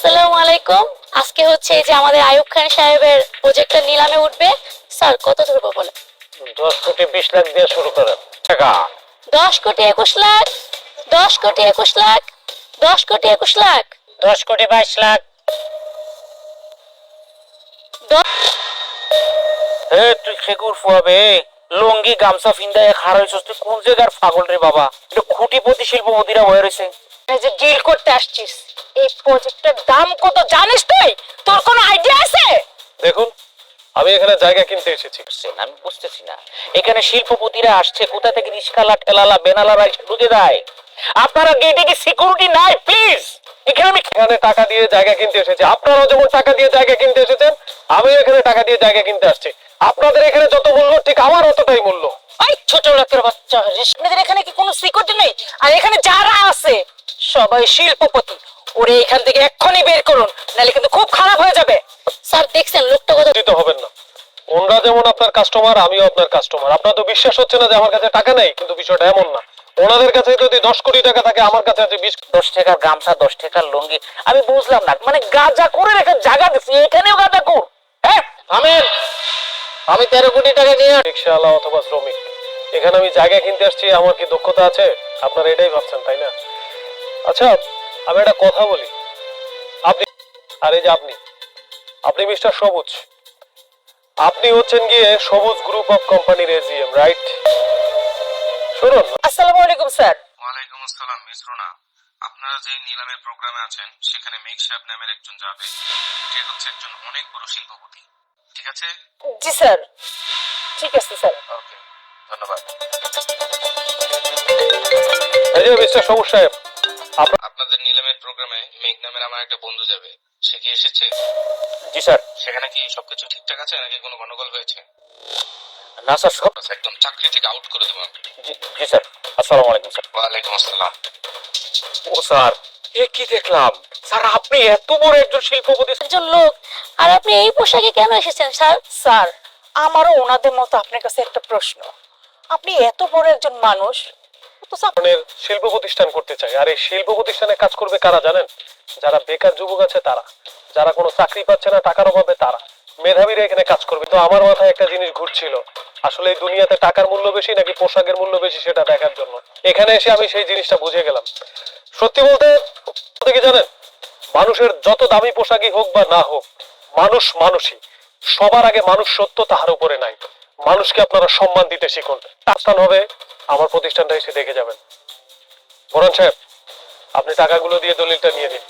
আসসালামু আলাইকুম। আজকে হচ্ছে এই যে আমাদের আইয়ুব খান সাহেবের প্রজেক্টটা নিলামে উঠবে। স্যার কত ধরবো বলে? 10 কোটি 20 লাখ দিয়ে শুরু করেন টাকা। 10 কোটি 21 লাখ, 10 কোটি 21 লাখ, 10 কোটি 21 লাখ, 10 কোটি 22 লাখ। হে তুই খেকুর ফুয়াবে লঙ্গি গামছা ফিন্দায় খারাইছস, তুই কোন জায়গার পাগল রে বাবা? এটা খুঁটিপতি শিল্পপতিরা হয়ে রয়েছে। এই যে ডিল করতে আসছিস, এই প্রজেক্টের দাম কত জানিস তুই? তোর কোনো আইডিয়া আছে? দেখুন, আমি এখানে জায়গা কিনতে এসেছি। আমি বুঝতেছি না, এখানে শিল্পপতিরা আসছে কোথা থেকে? রিস্কালা ঠেলালা বেনালারা ঢুকে দেয়। আপনারা গেটে কি সিকিউরিটি নাই? প্লিজ, এখানে আমি এখানে টাকা দিয়ে জায়গা কিনতে এসেছি। আপনারাও যেমন টাকা দিয়ে জায়গা কিনতে এসেছেন, আমি এখানে টাকা দিয়ে জায়গা কিনতে আসছি। আপনাদের এখানে যত মূল্য, ঠিক আমার অতটাই মূল্য। ওই ছোট লোকের বাচ্চা, আপনাদের এখানে কি কোনো সিকিউরিটি নেই? আর এখানে যারা আছে সবাই শিল্পপতি। ওরে এখান থেকে এক্ষুনি বের করুন, নাহলে কিন্তু খুব খারাপ হয়ে যাবে। স্যার দেখছেন লোকটা কত দিতে হবেন না। ওনরা যেমন আপনার কাস্টমার, আমিও আপনার কাস্টমার। আপনার তো বিশ্বাস হচ্ছে না যে আমার কাছে টাকা নেই, কিন্তু বিষয়টা এমন না। ওনাদের কাছে যদি 10 কোটি টাকা থাকে, আমার কাছে আছে 20 10 টাকার গামছা 10 টাকার লুঙ্গি। আমি বুঝলাম না, মানে গাঁজা করে একটা জায়গা দিচ্ছি, এখানেও গাঁজা কর। হ্যাঁ আমিন, আমি 13 কোটি টাকা নিয়ে রিক্সাওয়ালা অথবা শ্রমিক। এখানে আমি জায়গা কিনতে আসছি, আমার কি দক্ষতা আছে? আপনারা এটাই ভাবছেন, তাই না? আচ্ছা, আমি একটা কথা বলি। আপনি, আর এই যে আপনি মিস্টার সবুজ, আপনি হচ্ছেন গিয়ে সবুজ গ্রুপ অফ কোম্পানির এজিএম, রাইট? শুনুন, আসসালামু আলাইকুম স্যার। ওয়ালাইকুম আসসালাম মিস রুনা। আপনারা যে নিলামের প্রোগ্রামে আছেন সেখানে মেঘ সাহেব নামের একজন যাবে। সে হচ্ছে একজন অনেক বড় শিল্পপতি। ঠিক আছে? জি স্যার, ঠিক আছে স্যার। ওকে, ধন্যবাদ। এই যে মিস্টার সবুজ সাহেব, আপনাদের নিলামের প্রোগ্রামে মেঘ নামের আমার একটা বন্ধু যাবে। সে কি এসেছে? জি স্যার। সেখানে কি সবকিছু ঠিকঠাক আছে নাকি কোনো গন্ডগোল হয়েছে? না স্যার, সব একদম চাকরি থেকে আউট করে দেবো আমি। জি স্যার। আসসালামু আলাইকুম স্যার। ওয়ালাইকুম আসসালাম। ও স্যার, এ কি দেখলাম? স্যার আপনি এত বড় একজন শিল্পপতি। একজন লোক, আর আপনি এই পোশাকে কেন এসেছেন স্যার? স্যার, আমারও ওনাদের মতো আপনার কাছে একটা প্রশ্ন। আপনি এত বড় একজন মানুষ, তো স্যার ধরনের শিল্প প্রতিষ্ঠান করতে চাই। আর এই শিল্প প্রতিষ্ঠানে কাজ করবে কারা জানেন? যারা বেকার যুবক আছে তারা, যারা কোনো চাকরি পাচ্ছে না টাকার অভাবে তারা, মেধাবীরা এখানে কাজ করবে। তো আমার মাথায় একটা জিনিস ঘুরছিল, আসলে এই দুনিয়াতে টাকার মূল্য বেশি নাকি পোশাকের মূল্য বেশি সেটা দেখার জন্য এখানে এসে আমি সেই জিনিসটা বুঝে গেলাম। সত্যি বলতে কি জানেন, মানুষের যত দামি পোশাকই হোক বা না হোক, মানুষ মানুষই। সবার আগে মানুষ সত্য, তাহার উপরে নাই। মানুষকে আপনারা সম্মান দিতে শিখুন। স্থান হবে আমার প্রতিষ্ঠানটা এসে দেখে যাবেন। বরণ সাহেব, আপনি টাকাগুলো দিয়ে দলিলটা নিয়ে নিন।